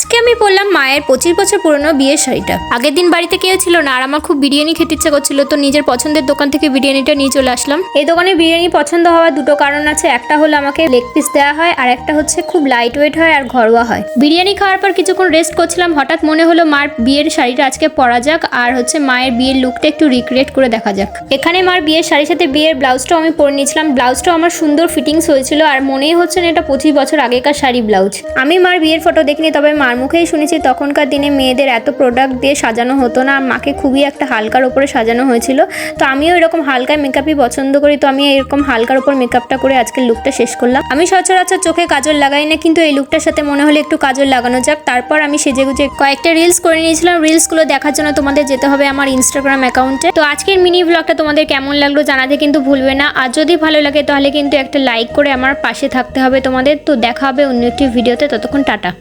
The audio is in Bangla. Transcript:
আজকে আমি পরলাম মায়ের 25 বছর পুরনো বিয়ের শাড়িটা। আগের দিন বাড়িতে কেউ ছিল না আর আমার খুব বিরিয়ানি খেতে ইচ্ছা করছিল, তো নিজের পছন্দের দোকান থেকে বিরিয়ানিটা নিয়ে চলে আসলাম। এই দোকানে বিরিয়ানি পছন্দ হওয়ার দুটো কারণ আছে, একটা হলো আমাকে লেগ পিস দেওয়া হয় আর একটা হচ্ছে খুব লাইট ওয়েট হয় আর ঘরোয়া হয়। বিরিয়ানি খাওয়ার পর কিছুক্ষণ রেস্ট করছিলাম, হঠাৎ মনে হলো মার বিয়ের শাড়িটা আজকে পরা যাক আর হচ্ছে মায়ের বিয়ের লুকটা একটু রিক্রিয়েট করে দেখা যাক। এখানে মার বিয়ের শাড়ির সাথে বিয়ের ব্লাউজটাও আমি পরে নিয়েছিলাম। ব্লাউজটাও আমার সুন্দর ফিটিংস হয়েছিল আর মনেই হচ্ছে না এটা 25 বছর আগেকার শাড়ি ব্লাউজ। আমি মার বিয়ের ফটো দেখিনি, তবে মার মুখেই শুনেছি তখনকার দিনে মেয়েদের এত প্রোডাক্ট দিয়ে সাজানো হতো না, আর মাকে খুবই একটা হালকার ওপরে সাজানো হয়েছিল। তো আমিও এরকম হালকা মেকআপই পছন্দ করি, তো আমি এরকম হালকার ওপর মেকআপটা করে আজকের লুকটা শেষ করলাম। আমি সচরাচর চোখে কাজল লাগাই না, কিন্তু এই লুকটার সাথে মনে হলো একটু কাজল লাগানো যাক। তারপর আমি সেজেগুজে কয়েকটা রিলস করে নিয়েছিলাম। রিলসগুলো দেখার জন্য তোমাদের যেতে হবে আমার ইনস্টাগ্রাম অ্যাকাউন্টে। তো আজকের মিনি ব্লগটা তোমাদের কেমন লাগলো জানাতে কিন্তু ভুলবে না, আর যদি ভালো লাগে তাহলে কিন্তু একটা লাইক করে আমার পাশে থাকতে হবে তোমাদের। তো দেখা হবে অন্য একটি ভিডিওতে, ততক্ষণ টাটা।